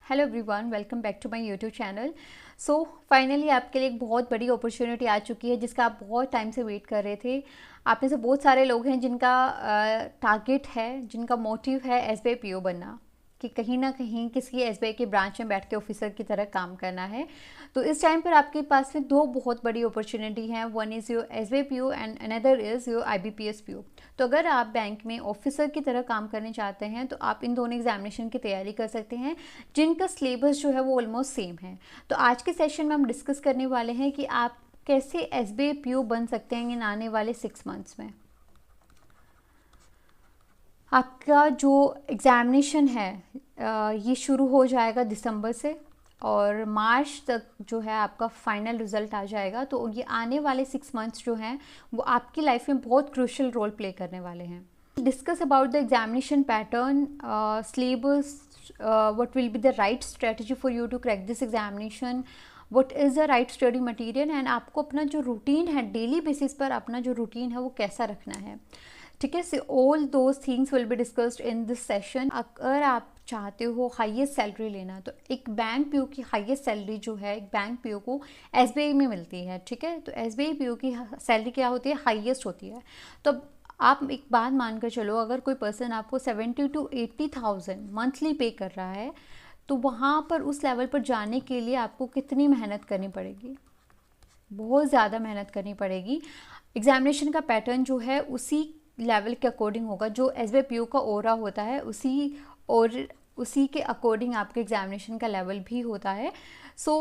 Hello everyone, welcome back to my YouTube channel. So finally आपके लिए एक बहुत बड़ी अपॉर्चुनिटी आ चुकी है जिसका आप बहुत टाइम से वेट कर रहे थे। आप में से बहुत सारे लोग हैं जिनका टारगेट है, जिनका मोटिव है एसबीआई पीओ बनना, कि कहीं ना कहीं किसी एसबीआई के ब्रांच में बैठ के ऑफिसर की तरह काम करना है। तो इस टाइम पर आपके पास में दो बहुत बड़ी अपॉर्चुनिटी हैं। One is your SBI PO and another is your IBPS PO. तो अगर आप बैंक में ऑफिसर की तरह काम करने चाहते हैं तो आप इन दोनों एग्जामिनेशन की तैयारी कर सकते हैं, जिनका सिलेबस जो है वो ऑलमोस्ट सेम है। तो आज के सेशन में हम डिस्कस करने वाले हैं कि आप कैसे एसबीआई पीओ बन सकते हैं इन आने वाले 6 मंथ्स में। आपका जो एग्ज़ामिनेशन है ये शुरू हो जाएगा दिसंबर से और मार्च तक जो है आपका फाइनल रिज़ल्ट आ जाएगा। तो ये आने वाले 6 मंथ्स जो हैं वो आपकी लाइफ में बहुत क्रूशियल रोल प्ले करने वाले हैं। Discuss about the examination pattern, syllabus, what will be the right strategy for you to crack this examination, what is the right study material, and आपको अपना जो रूटीन है डेली बेसिस पर अपना जो रूटीन है वो कैसा रखना है। ठीक है, so all those things will be discussed in this session. अगर आप चाहते हो हाईएस्ट सैलरी लेना तो एक बैंक पीओ की हाईएस्ट सैलरी जो है एक बैंक पीओ को एसबीआई में मिलती है। ठीक है, तो एसबीआई पीओ की सैलरी क्या होती है, हाईएस्ट होती है। तो आप एक बात मानकर चलो, अगर कोई पर्सन आपको 70 to 80,000 मंथली पे कर रहा है तो वहाँ पर उस लेवल पर जाने के लिए आपको कितनी मेहनत करनी पड़ेगी, बहुत ज़्यादा मेहनत करनी पड़ेगी। एग्जामिनेशन का पैटर्न जो है उसी लेवल के अकॉर्डिंग होगा, जो एसबीआई पीओ का ओरा होता है उसी के अकॉर्डिंग आपके एग्जामिनेशन का लेवल भी होता है। सो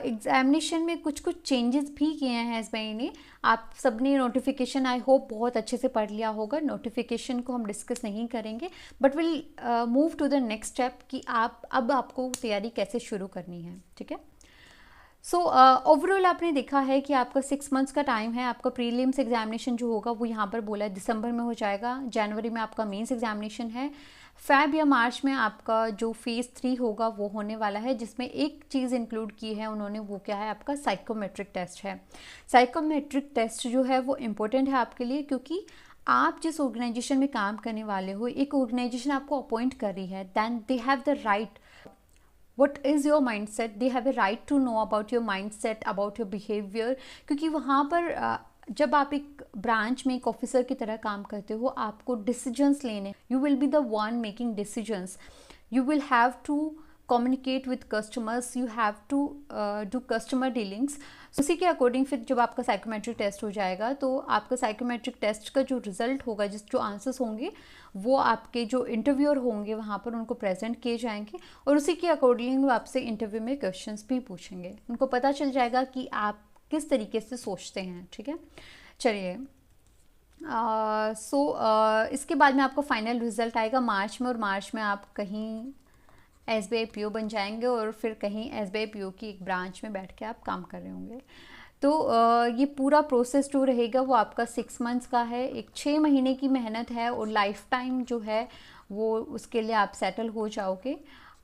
एग्जामिनेशन में कुछ चेंजेस भी किए हैं एसबीआई ने। आप सबने नोटिफिकेशन आई होप बहुत अच्छे से पढ़ लिया होगा। नोटिफिकेशन को हम डिस्कस नहीं करेंगे but will move to the next step कि अब आपको तैयारी कैसे शुरू करनी है। ठीक है, सो ओवरऑल आपने देखा है कि आपका 6 मंथ्स का टाइम है। आपका प्रीलिम्स एग्जामिनेशन जो होगा वो यहाँ पर बोला है दिसंबर में हो जाएगा। जनवरी में आपका मेंस एग्जामिनेशन है। फेब या मार्च में आपका जो फेज़ 3 होगा वो होने वाला है, जिसमें एक चीज़ इंक्लूड की है उन्होंने, वो क्या है, आपका साइकोमेट्रिक टेस्ट है। साइकोमेट्रिक टेस्ट जो है वो इम्पोर्टेंट है आपके लिए, क्योंकि आप जिस ऑर्गेनाइजेशन में काम करने वाले हो, एक ऑर्गेनाइजेशन आपको अपॉइंट कर रही है, then they have the right, what is your mindset, they have a right to know about your mindset, about your behavior। क्योंकि वहाँ पर जब आप एक ब्रांच में एक ऑफिसर की तरह काम करते हो, आपको डिसीजंस लेने, you will be the one making decisions, you will have to communicate with customers, you have to do customer dealings. उसी के अकॉर्डिंग फिर जब आपका साइकोमेट्रिक टेस्ट हो जाएगा तो आपका साइकोमेट्रिक टेस्ट का जो रिजल्ट होगा, जो आंसर्स होंगे वो आपके जो इंटरव्यूअर होंगे वहाँ पर उनको प्रेजेंट किए जाएंगे और उसी के अकॉर्डिंग वो आपसे इंटरव्यू में क्वेश्चंस भी पूछेंगे। उनको पता चल जाएगा कि आप किस तरीके से सोचते हैं। ठीक है, चलिए इसके बाद में आपका फाइनल रिजल्ट आएगा मार्च में, और मार्च में आप कहीं एसबीआई पीओ बन जाएंगे और फिर कहीं एसबीआई पीओ की एक ब्रांच में बैठ के आप काम कर रहे होंगे। तो ये पूरा प्रोसेस जो रहेगा वो आपका 6 मंथ्स का है, एक 6 महीने की मेहनत है और लाइफ टाइम जो है वो उसके लिए आप सेटल हो जाओगे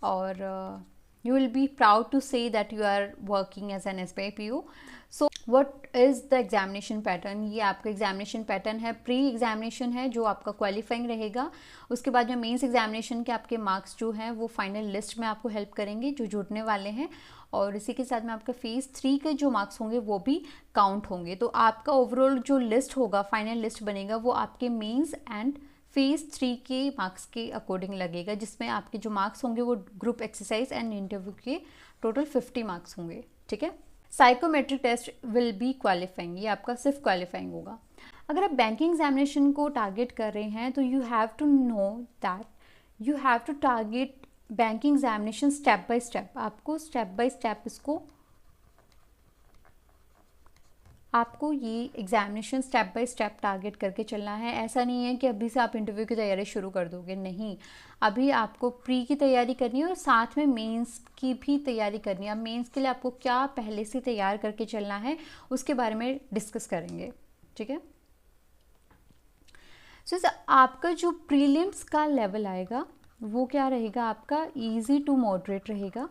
और you will be proud to say that you are working as an SBI PO. So what is the examination pattern, ये आपका एग्जामिनेशन पैटर्न है। प्री एग्जामिनेशन है जो आपका क्वालिफाइंग रहेगा, उसके बाद में मेंस एग्जामिनेशन के आपके मार्क्स जो हैं वो फाइनल लिस्ट में आपको हेल्प करेंगे जो जुड़ने वाले हैं, और इसी के साथ में आपका फेज़ 3 के जो मार्क्स होंगे वो भी काउंट होंगे। तो आपका ओवरऑल जो लिस्ट होगा, फाइनल लिस्ट बनेगा, वो आपके मेंस एंड फेज़ 3 के मार्क्स के अकॉर्डिंग लगेगा, जिसमें आपके जो मार्क्स होंगे वो ग्रुप एक्सरसाइज एंड इंटरव्यू के टोटल 50 मार्क्स होंगे। ठीक है, psychometric test will be qualifying, ये आपका सिर्फ क्वालिफाइंग होगा। अगर आप बैंकिंग एग्जामिनेशन को टारगेट कर रहे हैं तो you have to know that you have to target banking examination step by step. आपको स्टेप बाय स्टेप आपको ये examination step by step target करके चलना है। ऐसा नहीं है कि अभी से आप इंटरव्यू की तैयारी शुरू कर दोगे, नहीं, अभी आपको प्री की तैयारी करनी है और साथ में मेंस की भी तैयारी करनी है। अब मेंस के लिए आपको क्या पहले से तैयार करके चलना है उसके बारे में डिस्कस करेंगे। ठीक है, सो आपका जो प्रीलिम्स का लेवल आएगा वो क्या रहेगा, आपका ईजी टू मॉडरेट रहेगा।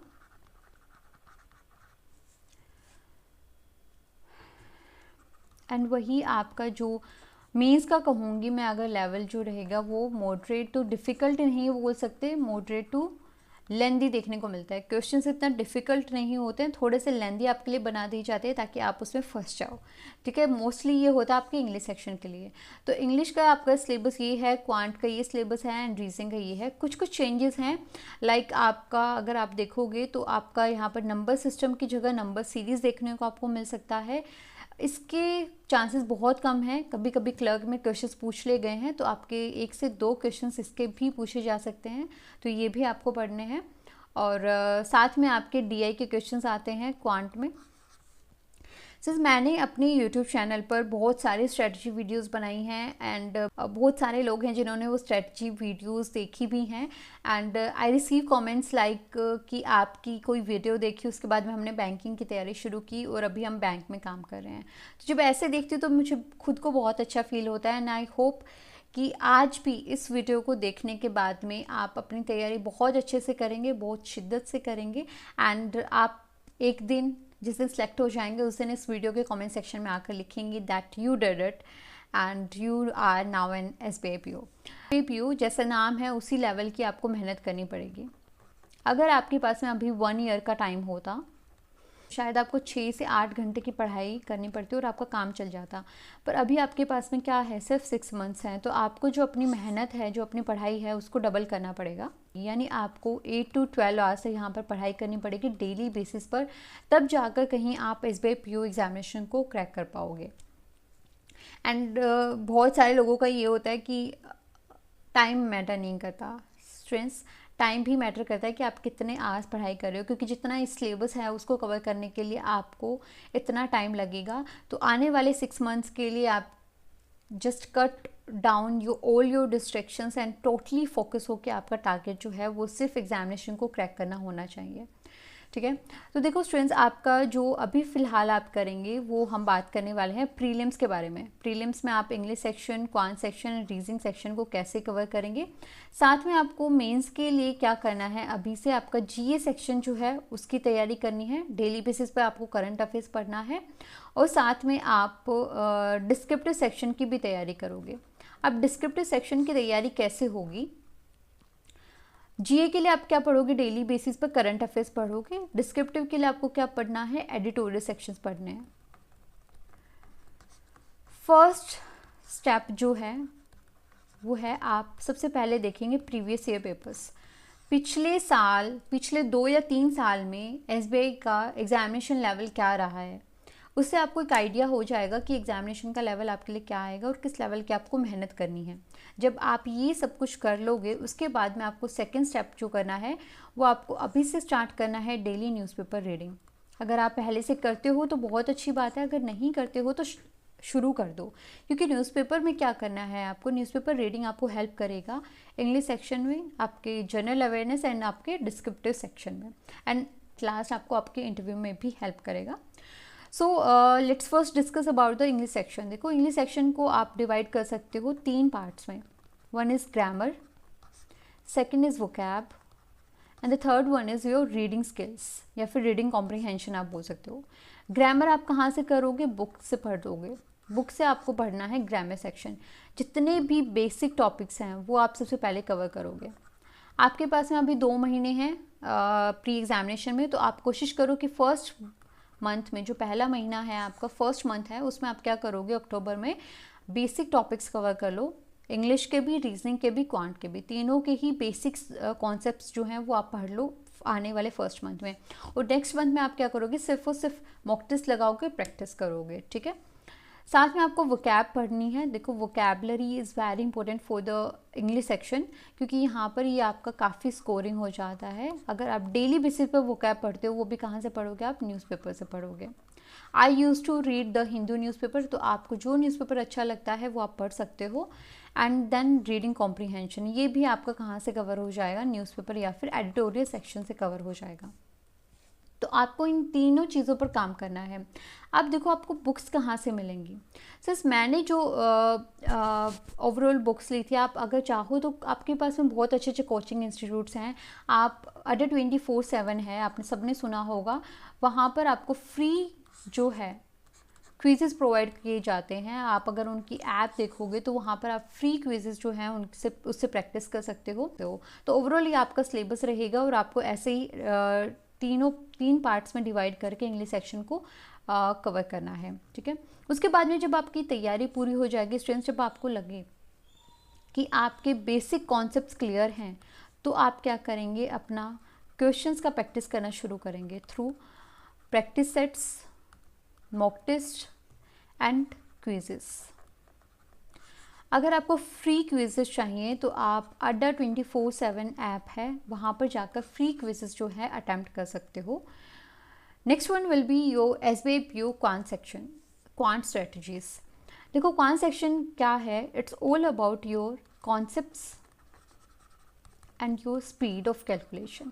एंड वही आपका जो मेंस का कहूँगी मैं, अगर लेवल जो रहेगा वो मॉडरेट टू डिफ़िकल्ट नहीं बोल सकते, मॉडरेट टू लेंदी देखने को मिलता है। क्वेश्चंस इतना डिफ़िकल्ट नहीं होते हैं, थोड़े से लेंदी आपके लिए बना दिए जाते हैं ताकि आप उसमें फंस जाओ, ठीक है। मोस्टली ये होता है आपके इंग्लिश सेक्शन के लिए। तो इंग्लिश का आपका सिलेबस ये है, क्वांट का ये सिलेबस है एंड रीजनिंग का ये है। कुछ कुछ चेंजेस हैं, लाइक आपका अगर आप देखोगे तो आपका यहाँ पर नंबर सिस्टम की जगह नंबर सीरीज़ देखने को आपको मिल सकता है। इसके चांसेस बहुत कम हैं, कभी कभी क्लर्क में क्वेश्चंस पूछ ले गए हैं तो आपके 1 से 2 क्वेश्चंस इसके भी पूछे जा सकते हैं, तो ये भी आपको पढ़ने हैं। और साथ में आपके डीआई के क्वेश्चंस आते हैं क्वांट में। सिर्फ मैंने अपने यूट्यूब चैनल पर बहुत सारे स्ट्रेटजी वीडियोस बनाई हैं एंड बहुत सारे लोग हैं जिन्होंने वो स्ट्रेटजी वीडियोस देखी भी हैं and I receive comments like कि आपकी कोई वीडियो देखी, उसके बाद में हमने बैंकिंग की तैयारी शुरू की और अभी हम बैंक में काम कर रहे हैं। तो जब ऐसे देखती हूँ तो मुझे खुद को बहुत अच्छा फील होता है एंड आई होप कि आज भी इस वीडियो को देखने के बाद में आप अपनी तैयारी बहुत अच्छे से करेंगे, बहुत शिद्दत से करेंगे एंड आप एक दिन जिस दिन सेलेक्ट हो जाएंगे उस दिन इस वीडियो के कमेंट सेक्शन में आकर लिखेंगे that you did it and you are now an SBI PO। PO जैसा नाम है उसी लेवल की आपको मेहनत करनी पड़ेगी। अगर आपके पास में अभी 1 ईयर का टाइम होता शायद आपको 6 से 8 घंटे की पढ़ाई करनी पड़ती और आपका काम चल जाता, पर अभी आपके पास में क्या है, सिर्फ 6 मंथ्स हैं। तो आपको जो अपनी मेहनत है, जो अपनी पढ़ाई है, उसको डबल करना पड़ेगा। यानी आपको 8 to 12 आवर्स से यहाँ पर पढ़ाई करनी पड़ेगी डेली बेसिस पर, तब जाकर कहीं आप SBI PO एग्जामिनेशन को क्रैक कर पाओगे। एंड बहुत सारे लोगों का ये होता है कि टाइम मैटर नहीं करता, स्टूडेंट्स टाइम भी मैटर करता है कि आप कितने आवर्स पढ़ाई कर रहे हो, क्योंकि जितना इस सिलेबस है उसको कवर करने के लिए आपको इतना टाइम लगेगा। तो आने वाले 6 मंथ्स के लिए आप just cut down all your distractions and totally focus हो कि आपका टारगेट जो है वो सिर्फ एग्जामिनेशन को क्रैक करना होना चाहिए, ठीक है। तो देखो स्टूडेंट्स, आपका जो अभी फ़िलहाल आप करेंगे वो हम बात करने वाले हैं प्रीलिम्स के बारे में। प्रीलिम्स में आप English section, quant section and reasoning section को कैसे कवर करेंगे, साथ में आपको मेंस के लिए क्या करना है। अभी से आपका GA सेक्शन जो है उसकी तैयारी करनी है, डेली बेसिस पर आपको करंट अफेयर्स पढ़ना है और साथ में आप डिस्क्रिप्टिव सेक्शन की भी तैयारी करोगे। अब डिस्क्रिप्टिव सेक्शन की तैयारी कैसे होगी, GA के लिए आप क्या पढ़ोगे, डेली बेसिस पर करंट अफेयर्स पढ़ोगे। डिस्क्रिप्टिव के लिए आपको क्या पढ़ना है, एडिटोरियल सेक्शंस पढ़ने हैं। फर्स्ट स्टेप जो है वो है आप सबसे पहले देखेंगे प्रीवियस ईयर पेपर्स। पिछले 2 या 3 साल में SBI का एग्जामिनेशन लेवल क्या रहा है, उससे आपको एक आइडिया हो जाएगा कि एग्जामिनेशन का लेवल आपके लिए क्या आएगा और किस लेवल की आपको मेहनत करनी है। जब आप ये सब कुछ कर लोगे उसके बाद में आपको सेकंड स्टेप जो करना है वो आपको अभी से स्टार्ट करना है, डेली न्यूज़पेपर रीडिंग। अगर आप पहले से करते हो तो बहुत अच्छी बात है, अगर नहीं करते हो तो शुरू कर दो, क्योंकि न्यूज़पेपर में क्या करना है आपको, न्यूज़पेपर रीडिंग आपको हेल्प करेगा इंग्लिश सेक्शन में, आपके जनरल अवेयरनेस एंड आपके डिस्क्रिप्टिव सेक्शन में, एंड लास्ट आपको आपके इंटरव्यू में भी हेल्प करेगा। So let's first discuss about the English section. देखो, इंग्लिश सेक्शन को आप डिवाइड कर सकते हो 3 पार्ट्स में। 1 is grammar, 2nd is vocab and the 3rd one is your reading skills या फिर रीडिंग कॉम्प्रिहेंशन आप बोल सकते हो। ग्रामर आप कहाँ से करोगे, बुक से पढ़ दोगे। बुक से आपको पढ़ना है ग्रामर सेक्शन, जितने भी बेसिक टॉपिक्स हैं वो आप सबसे पहले कवर करोगे। आपके पास में अभी 2 महीने हैं प्री एग्जामिनेशन में, तो आप कोशिश करो कि फर्स्ट मंथ में, जो पहला महीना है आपका फर्स्ट मंथ है, उसमें आप क्या करोगे, अक्टूबर में बेसिक टॉपिक्स कवर कर लो। इंग्लिश के भी, रीजनिंग के भी, क्वांट के भी, तीनों के ही बेसिक्स कॉन्सेप्ट्स जो हैं वो आप पढ़ लो आने वाले फर्स्ट मंथ में। और नेक्स्ट मंथ में आप क्या करोगे, सिर्फ और सिर्फ मॉक टेस्ट लगाओगे, प्रैक्टिस करोगे, ठीक है। साथ में आपको वोकैब पढ़नी है। देखो, vocabulary is very important for the English section, क्योंकि यहाँ पर ये आपका काफ़ी स्कोरिंग हो जाता है। अगर आप डेली बेसिस पर वोकैब पढ़ते हो, वो भी कहाँ से पढ़ोगे, आप न्यूज़पेपर से पढ़ोगे। I use to read the Hindu newspaper, तो आपको जो न्यूज़पेपर अच्छा लगता है वो आप पढ़ सकते हो। एंड देन रीडिंग कॉम्प्रिहेंशन, ये भी आपका कहाँ से कवर हो जाएगा, न्यूज़पेपर या फिर एडिटोरियल सेक्शन से कवर हो जाएगा। तो आपको इन तीनों चीज़ों पर काम करना है। अब देखो, आपको बुक्स कहाँ से मिलेंगी। सिर्फ मैंने जो ओवरऑल बुक्स ली थी, आप अगर चाहो तो आपके पास में बहुत अच्छे अच्छे कोचिंग इंस्टीट्यूट्स हैं। आप अड्डा 24/7 है, आपने सबने सुना होगा, वहाँ पर आपको फ्री जो है क्विज़ेस प्रोवाइड किए जाते हैं। आप अगर उनकी ऐप देखोगे तो वहाँ पर आप फ्री क्विज़ेस जो हैं उनसे उससे प्रैक्टिस कर सकते हो। तो ओवरऑल ये आपका सिलेबस रहेगा और आपको ऐसे ही तीन पार्ट्स में डिवाइड करके इंग्लिश सेक्शन को कवर करना है, ठीक है। उसके बाद में जब आपकी तैयारी पूरी हो जाएगी स्टूडेंट्स, जब आपको लगे कि आपके बेसिक कॉन्सेप्ट्स क्लियर हैं, तो आप क्या करेंगे, अपना क्वेश्चंस का प्रैक्टिस करना शुरू करेंगे through practice sets, mock test and quizzes. अगर आपको फ्री क्विजेस चाहिए तो आप अड्डा 24/7 ऐप है, वहाँ पर जाकर फ्री क्विजेस जो है अटैम्प्ट कर सकते हो। Next one will be your SBI PO quant section, quant strategies. देखो क्वांट सेक्शन क्या है, it's all about your concepts and your speed of calculation.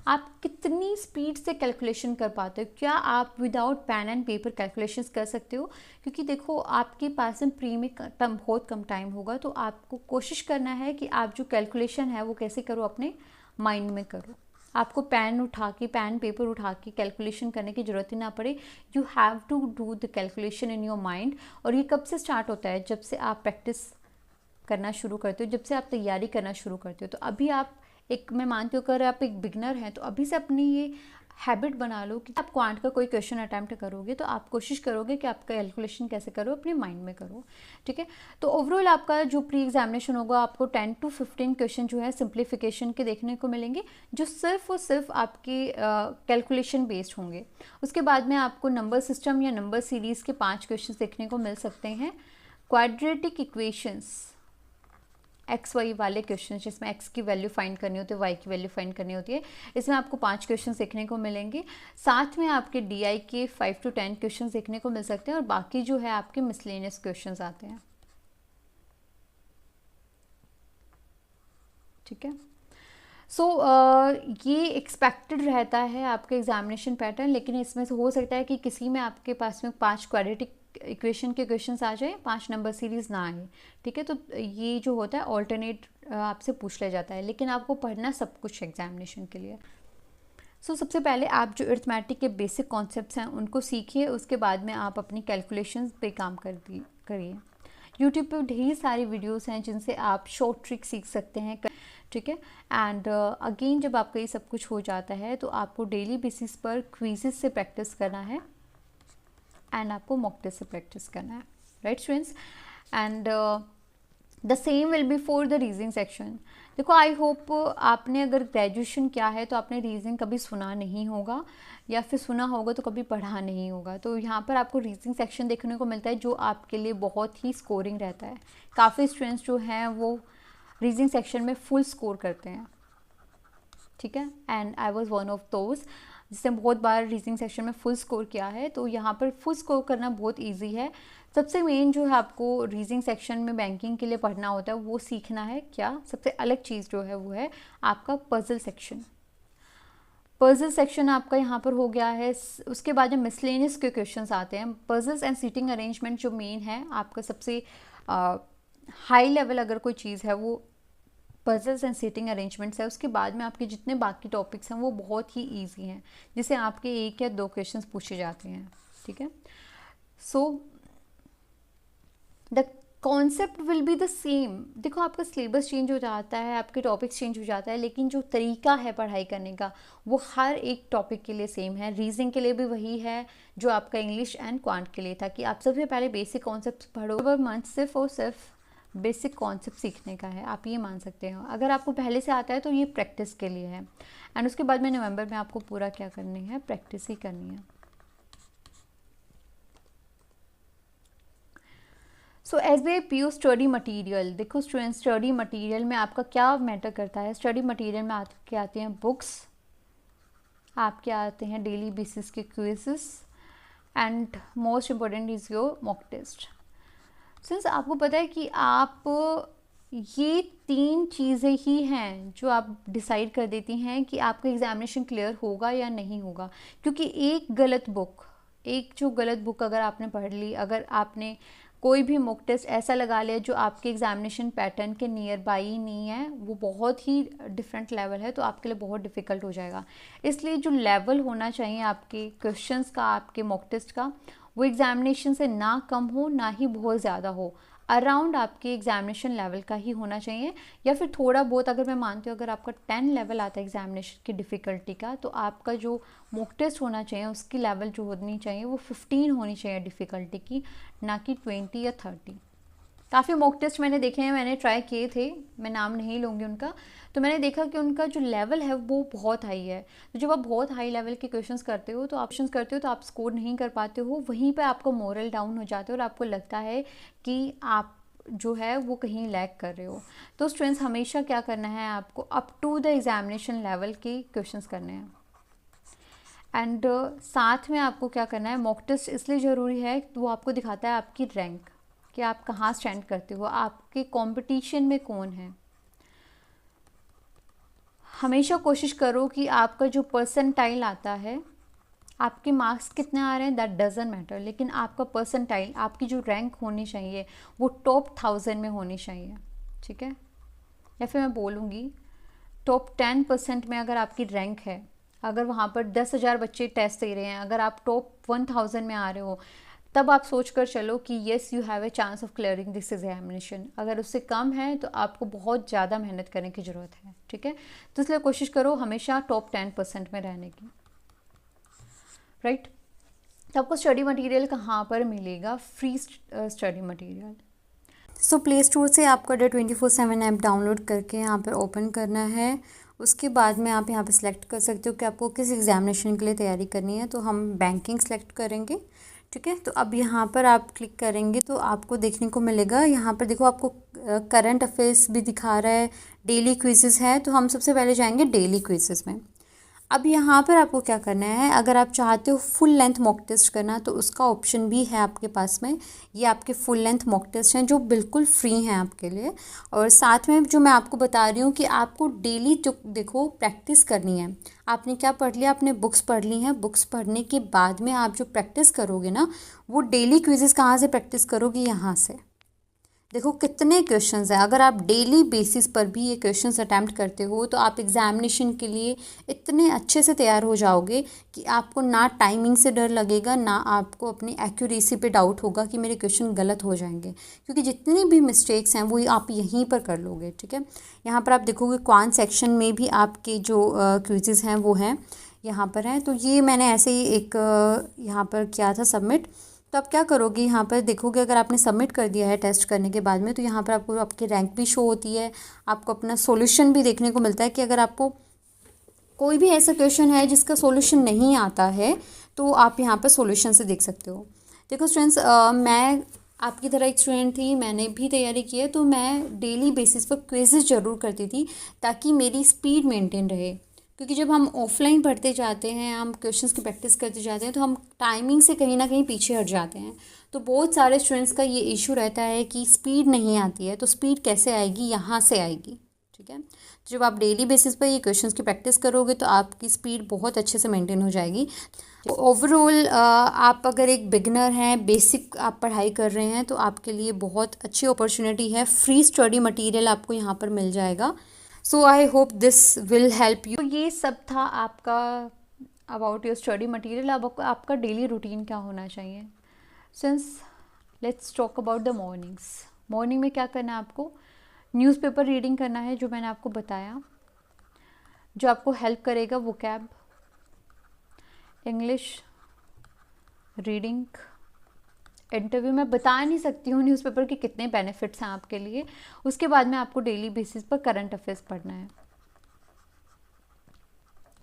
आप कितनी स्पीड से कैलकुलेशन कर पाते हो, क्या आप without pen and paper calculations कर सकते हो? क्योंकि देखो आपके पास में प्री में बहुत कम टाइम होगा, तो आपको कोशिश करना है कि आप जो कैलकुलेशन है वो कैसे करो, अपने माइंड में करो। आपको पेन पेपर उठा के कैलकुलेशन करने की ज़रूरत ही ना पड़े। You have to do the calculation in your mind. और ये कब से स्टार्ट होता है, जब से आप प्रैक्टिस करना शुरू करते हो, जब से आप तैयारी करना शुरू करते हो। तो अभी आप मैं मानती हूँ अगर आप एक बिगनर हैं तो अभी से अपनी ये हैबिट बना लो कि आप क्वांट का कोई क्वेश्चन अटैम्प्ट करोगे तो आप कोशिश करोगे कि आप कैलकुलेशन कैसे करो, अपने माइंड में करो, ठीक है। तो ओवरऑल आपका जो प्री एग्जामिनेशन होगा, आपको 10 to 15 क्वेश्चन जो है सिंप्लीफिकेशन के देखने को मिलेंगे, जो सिर्फ और सिर्फ आपके कैलकुलेशन बेस्ड होंगे। उसके बाद में आपको नंबर सिस्टम या नंबर सीरीज़ के 5 क्वेश्चन देखने को मिल सकते हैं। क्वाड्रेटिक इक्वेशंस, XY वाले क्वेश्चन जिसमें x की वैल्यू फाइंड करनी होती है, y की वैल्यू फाइंड करनी होती है, इसमें आपको 5 क्वेश्चन देखने को मिलेंगे। साथ में आपके DI के 5 to 10 क्वेश्चन देखने को मिल सकते हैं और बाकी जो है आपके मिसलेनियस क्वेश्चंस आते हैं, ठीक है। सो ये एक्सपेक्टेड रहता है आपका एग्जामिनेशन पैटर्न, लेकिन इसमें से हो सकता है कि किसी में आपके पास में 5 क्वाड्रेटिक इक्वेशन के क्वेश्चंस आ जाए, 5 नंबर सीरीज़ ना आए, ठीक है। तो ये जो होता है ऑल्टरनेट आपसे पूछ लिया जाता है, लेकिन आपको पढ़ना सब कुछ एग्जामिनेशन के लिए। सो सबसे पहले आप जो अरिथमेटिक के बेसिक कॉन्सेप्ट्स हैं उनको सीखिए, उसके बाद में आप अपनी कैलकुलेशंस पे काम करिए। यूट्यूब पे ढेर सारी वीडियोस हैं जिनसे आप शॉर्ट ट्रिक सीख सकते हैं, ठीक है। एंड अगेन जब आपका ये सब कुछ हो जाता है तो आपको डेली बेसिस पर क्विजेस से प्रैक्टिस करना है एंड आपको मॉक टेस्ट से प्रैक्टिस करना है, right students. And the same will be for the reasoning section. देखो आई होप आपने अगर ग्रेजुएशन किया है तो आपने रीजनिंग कभी सुना नहीं होगा, या फिर सुना होगा तो कभी पढ़ा नहीं होगा। तो यहाँ पर आपको रीजनिंग सेक्शन देखने को मिलता है जो आपके लिए बहुत ही स्कोरिंग रहता है। काफ़ी स्टूडेंट्स जो हैं वो रीजनिंग सेक्शन में फुल स्कोर करते हैं, ठीक है। And I was one of those जिसने बहुत बार रीजनिंग सेक्शन में फुल स्कोर किया है। तो यहाँ पर फुल स्कोर करना बहुत इजी है। सबसे मेन जो है आपको रीजनिंग सेक्शन में बैंकिंग के लिए पढ़ना होता है वो सीखना है क्या, सबसे अलग चीज़ जो है वो है आपका पजल सेक्शन। पजल सेक्शन आपका यहाँ पर हो गया है। उसके बाद जो मिसलेनियस के क्वेश्चंस आते हैं, पजल्स एंड सीटिंग अरेंजमेंट जो मेन है आपका सबसे हाई लेवल अगर कोई चीज़ है वो पजल्स एंड सीटिंग अरेंजमेंट्स है। उसके बाद में आपके जितने बाकी टॉपिक्स हैं वो बहुत ही इजी हैं, जिसे आपके 1 या 2 क्वेश्चंस पूछे जाते हैं, ठीक है। So the concept will be the same. देखो आपका सिलेबस चेंज हो जाता है, आपके टॉपिक्स चेंज हो जाता है, लेकिन जो तरीका है पढ़ाई करने का वो हर एक टॉपिक के लिए सेम है। रीजनिंग के लिए भी वही है जो आपका इंग्लिश एंड क्वांट के लिए था, कि आप सबसे पहले बेसिक कॉन्सेप्ट पढ़ो। पर मंथ सिर्फ और सिर्फ बेसिक कॉन्सेप्ट सीखने का है, आप ये मान सकते हो। अगर आपको पहले से आता है तो ये प्रैक्टिस के लिए है, एंड उसके बाद में नवंबर में आपको पूरा क्या करनी है, प्रैक्टिस ही करनी है। सो SBI PO स्टडी मटेरियल। देखो स्टूडेंट, स्टडी मटेरियल में आपका क्या मैटर करता है, स्टडी मटेरियल में आपके आते हैं बुक्स, आपके आते हैं डेली बेसिस के quizzes, and most important is your mock test. Since आपको पता है कि आप ये 3 चीज़ें ही हैं जो आप डिसाइड कर देती हैं कि आपका एग्जामिनेशन क्लियर होगा या नहीं होगा। क्योंकि एक गलत बुक अगर आपने पढ़ ली, अगर आपने कोई भी मॉक टेस्ट ऐसा लगा लिया जो आपके एग्जामिनेशन पैटर्न के नियर बाई नहीं है, वो बहुत ही डिफरेंट लेवल है, तो आपके लिए बहुत डिफ़िकल्ट हो जाएगा। इसलिए जो लेवल होना चाहिए आपके क्वेश्चंस का, आपके मॉक टेस्ट का, वो एग्ज़ामिनेशन से ना कम हो ना ही बहुत ज़्यादा हो, अराउंड आपके एग्ज़ामिनेशन लेवल का ही होना चाहिए। या फिर थोड़ा बहुत, अगर मैं मानती हूँ अगर आपका 10 लेवल आता है एग्ज़ामिनेशन की डिफ़िकल्टी का, तो आपका जो मॉक टेस्ट होना चाहिए उसकी लेवल जो होनी चाहिए वो 15 होनी चाहिए डिफ़िकल्टी की, ना कि 20 या 30। काफ़ी मॉक टेस्ट मैंने देखे हैं, मैंने ट्राई किए थे, मैं नाम नहीं लूँगी उनका, तो मैंने देखा कि उनका जो लेवल है वो बहुत हाई है। तो जब आप बहुत हाई लेवल के क्वेश्चंस करते हो तो आप स्कोर नहीं कर पाते हो, वहीं पे आपका मोरल डाउन हो जाता है और आपको लगता है कि आप जो है वो कहीं लैग कर रहे हो। तो स्टूडेंट्स हमेशा क्या करना है, आपको up to the examination level के क्वेश्चंस करने हैं। एंड साथ में आपको क्या करना है, मॉक टेस्ट इसलिए ज़रूरी है कि वो आपको दिखाता है आपकी रैंक, कि आप कहाँ स्टैंड करते हो, आपके कंपटीशन में कौन है। हमेशा कोशिश करो कि आपका जो परसेंटाइल आता है, आपके मार्क्स कितने आ रहे हैं दैट डजंट मैटर, लेकिन आपका परसेंटाइल, आपकी जो रैंक होनी चाहिए वो टॉप 1000 में होनी चाहिए, ठीक है। या फिर मैं बोलूँगी टॉप 10% में अगर आपकी रैंक है, अगर वहाँ पर 10,000 बच्चे टेस्ट दे रहे हैं, अगर आप टॉप 1000 में आ रहे हो, तब आप सोच कर चलो कि yes you have a chance of clearing this examination. अगर उससे कम है तो आपको बहुत ज़्यादा मेहनत करने की ज़रूरत है, ठीक है। तो इसलिए कोशिश करो हमेशा टॉप 10% में रहने की, राइट। तो आपको स्टडी मटेरियल कहाँ पर मिलेगा, free study material. So play store से आपका द 24/7 ऐप डाउनलोड करके यहाँ पर ओपन करना है। उसके बाद में आप यहाँ पे सिलेक्ट कर सकते हो कि आपको किस एग्ज़ामिनेशन के लिए तैयारी करनी है। तो हम बैंकिंग सेलेक्ट करेंगे, ठीक है। तो अब यहाँ पर आप क्लिक करेंगे तो आपको देखने को मिलेगा, यहाँ पर देखो आपको करंट अफेयर्स भी दिखा रहा है, डेली क्विज़ेस है। तो हम सबसे पहले जाएंगे डेली क्विज़ेस में। अब यहाँ पर आपको क्या करना है, अगर आप चाहते हो फुल लेंथ मॉक टेस्ट करना तो उसका ऑप्शन भी है आपके पास में। ये आपके फुल लेंथ मॉक टेस्ट हैं जो बिल्कुल फ्री हैं आपके लिए। और साथ में जो मैं आपको बता रही हूँ कि आपको डेली जो देखो प्रैक्टिस करनी है। आपने क्या पढ़ लिया, आपने बुक्स पढ़ ली हैं, बुक्स पढ़ने के बाद में आप जो प्रैक्टिस करोगे ना, वो डेली क्विज़ेस कहाँ से प्रैक्टिस करोगे, यहाँ से। देखो कितने क्वेश्चंस हैं। अगर आप डेली बेसिस पर भी ये क्वेश्चंस अटैम्प्ट करते हो तो आप एग्ज़ामिनेशन के लिए इतने अच्छे से तैयार हो जाओगे कि आपको ना टाइमिंग से डर लगेगा, ना आपको अपनी एक्यूरेसी पे डाउट होगा कि मेरे क्वेश्चन गलत हो जाएंगे, क्योंकि जितनी भी मिस्टेक्स हैं वो आप यहीं पर कर लोगे, ठीक है। यहाँ पर आप देखोगे क्वांट सेक्शन में भी आपके जो क्विज़ेज़ हैं वो हैं, यहाँ पर हैं। तो ये मैंने ऐसे ही एक यहाँ पर किया था सबमिट। तो आप क्या करोगे, यहाँ पर देखोगे अगर आपने सबमिट कर दिया है टेस्ट करने के बाद में, तो यहाँ पर आपको आपकी रैंक भी शो होती है, आपको अपना सॉल्यूशन भी देखने को मिलता है कि अगर आपको कोई भी ऐसा क्वेश्चन है जिसका सॉल्यूशन नहीं आता है तो आप यहाँ पर सॉल्यूशन से देख सकते हो। देखो स्टूडेंट्स, मैं आपकी तरह एक स्टूडेंट थी, मैंने भी तैयारी की है। तो मैं डेली बेसिस पर क्विज़ेस ज़रूर करती थी ताकि मेरी स्पीड मेंटेन रहे, क्योंकि जब हम ऑफलाइन पढ़ते जाते हैं, हम क्वेश्चंस की प्रैक्टिस करते जाते हैं, तो हम टाइमिंग से कहीं ना कहीं पीछे हट जाते हैं। तो बहुत सारे स्टूडेंट्स का ये इशू रहता है कि स्पीड नहीं आती है। तो स्पीड कैसे आएगी, यहाँ से आएगी, ठीक है। तो जब आप डेली बेसिस पर ये क्वेश्चंस की प्रैक्टिस करोगे तो आपकी स्पीड बहुत अच्छे से मेंटेन हो जाएगी। तो ओवरऑल आप अगर एक बिगनर हैं, बेसिक आप पढ़ाई कर रहे हैं, तो आपके लिए बहुत अच्छी अपॉर्चुनिटी है। फ्री स्टडी मटेरियल आपको यहाँ पर मिल जाएगा। So I hope this will help you. तो ये सब था आपका अबाउट योर स्टडी मटेरियल। अब आपका डेली रूटीन क्या होना चाहिए। Since let's talk about the mornings. Morning में क्या करना है, आपको न्यूज़पेपर रीडिंग करना है, जो मैंने आपको बताया, जो आपको हेल्प करेगा वोकैब, इंग्लिश, रीडिंग। इंटरव्यू में बता नहीं सकती हूँ न्यूज़पेपर के कितने बेनिफिट्स हैं आपके लिए। उसके बाद में आपको डेली बेसिस पर करंट अफेयर्स पढ़ना है।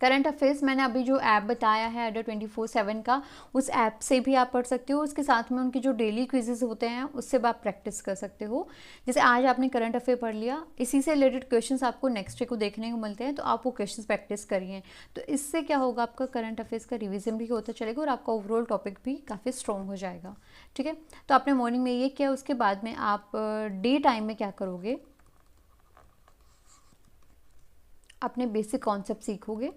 करंट अफेयर्स मैंने अभी जो ऐप बताया है अडर 24/7 का, उस ऐप से भी आप पढ़ सकते हो। उसके साथ में उनके जो डेली क्विजेज होते हैं उससे भी आप प्रैक्टिस कर सकते हो। जैसे आज आपने करंट अफेयर पढ़ लिया, इसी से रिलेटेड क्वेश्चंस आपको नेक्स्ट डे को देखने को मिलते हैं, तो आप वो क्वेश्चंस प्रैक्टिस करिए। तो इससे क्या होगा, आपका करंट अफेयर्स का रिविजन भी होता चलेगा और आपका ओवरऑल टॉपिक भी काफ़ी स्ट्रॉन्ग हो जाएगा, ठीक है। तो आपने मॉर्निंग में ये किया, उसके बाद में आप डे टाइम में क्या करोगे, अपने बेसिक कॉन्सेप्ट सीखोगे।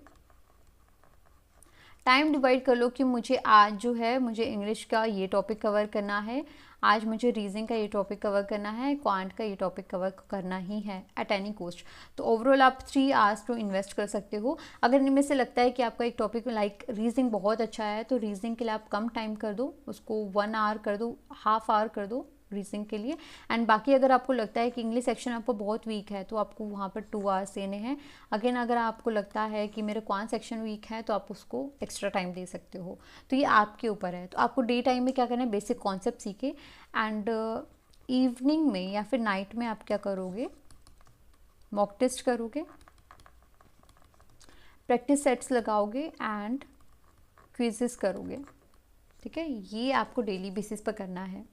टाइम डिवाइड कर लो कि मुझे आज जो है मुझे इंग्लिश का ये टॉपिक कवर करना है, आज मुझे रीजनिंग का ये टॉपिक कवर करना है, क्वांट का ये टॉपिक कवर करना ही है एट एनी कॉस्ट। तो ओवरऑल आप 3 आवर्स तो इन्वेस्ट कर सकते हो। अगर इनमें से लगता है कि आपका एक टॉपिक लाइक रीजनिंग बहुत अच्छा है तो रीजनिंग के लिए आप कम टाइम कर दो, उसको 1 आवर कर दो, हाफ आवर कर दो रीजनिंग के लिए। एंड बाकी अगर आपको लगता है कि इंग्लिश सेक्शन आपको बहुत वीक है तो आपको वहाँ पर 2 आवर्स देने हैं। अगेन अगर आपको लगता है कि मेरे क्वांट सेक्शन वीक है तो आप उसको एक्स्ट्रा टाइम दे सकते हो। तो ये आपके ऊपर है। तो आपको डे टाइम में क्या करना है, बेसिक कॉन्सेप्ट सीखे एंड इवनिंग में या फिर नाइट में आप क्या करोगे, मॉक टेस्ट करोगे, प्रैक्टिस सेट्स लगाओगे एंड क्विजेस करोगे। ठीक है, ये आपको डेली बेसिस पर करना है।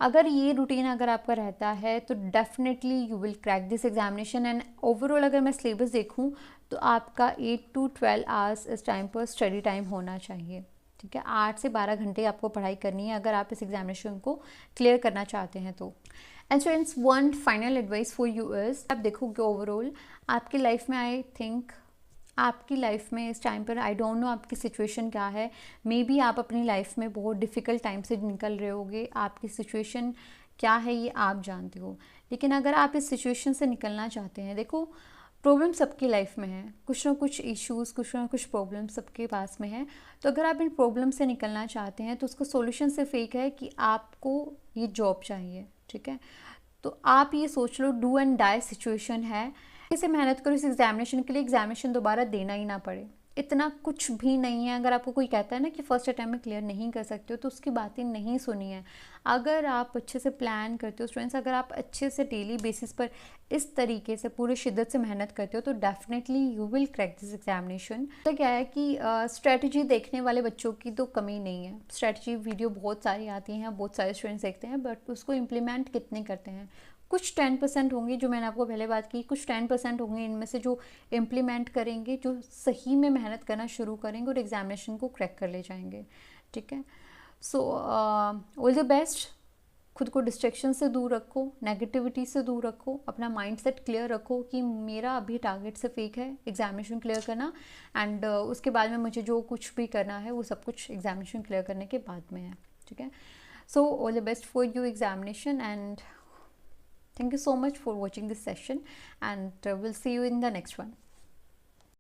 अगर ये रूटीन अगर आपका रहता है तो definitely you will crack this examination. And overall अगर मैं सिलेबस देखूं तो आपका 8 to 12 आवर्स इस टाइम पर स्टडी टाइम होना चाहिए। ठीक है, 8 से 12 घंटे आपको पढ़ाई करनी है अगर आप इस एग्जामिनेशन को क्लियर करना चाहते हैं तो। And students, one final advice for you is, आप देखोगे ओवरऑल आपकी लाइफ में, आई थिंक आपकी लाइफ में इस टाइम पर, आई डोंट नो आपकी सिचुएशन क्या है, मे बी आप अपनी लाइफ में बहुत डिफ़िकल्ट टाइम से निकल रहे होगे, आपकी सिचुएशन क्या है ये आप जानते हो। लेकिन अगर आप इस सिचुएशन से निकलना चाहते हैं, देखो प्रॉब्लम सबकी लाइफ में है, कुछ ना कुछ इश्यूज़, कुछ ना कुछ प्रॉब्लम सबके पास में है। तो अगर आप इन प्रॉब्लम से निकलना चाहते हैं तो उसका सॉल्यूशन सिर्फ एक है कि आपको ये जॉब चाहिए। ठीक है, तो आप ये सोच लो डू एंड डाई सिचुएशन है, इसे मेहनत करो इस एग्जामिनेशन के लिए, एग्जामिनेशन दोबारा देना ही ना पड़े, इतना कुछ भी नहीं है। अगर आपको कोई कहता है ना कि फर्स्ट अटैम्प्ट में क्लियर नहीं कर सकते हो तो उसकी बातें नहीं सुनी है। अगर आप अच्छे से प्लान करते हो स्टूडेंट्स, अगर आप अच्छे से डेली बेसिस पर इस तरीके से पूरे शिद्दत से मेहनत करते हो तो definitely you will crack this examination. तो क्या है कि स्ट्रेटजी देखने वाले बच्चों की तो कमी नहीं है, स्ट्रेटजी वीडियो बहुत सारी आती हैं, बहुत सारे स्टूडेंट्स देखते हैं, बट उसको इम्प्लीमेंट कितने करते हैं। कुछ 10% होंगे, जो मैंने आपको पहले बात की, कुछ 10% होंगे इनमें से जो इम्प्लीमेंट करेंगे, जो सही में मेहनत करना शुरू करेंगे और एग्जामिनेशन को क्रैक कर ले जाएंगे। ठीक है, सो ऑल द बेस्ट। खुद को डिस्ट्रैक्शन से दूर रखो, नेगेटिविटी से दूर रखो, अपना माइंडसेट क्लियर रखो कि मेरा अभी टारगेट सिर्फ एक है, एग्जामिनेशन क्लियर करना। एंड उसके बाद में मुझे जो कुछ भी करना है वो सब कुछ एग्जामिनेशन क्लियर करने के बाद में है। ठीक है, so all the best for you examination and thank you so much for watching this session and we'll see you in the next one.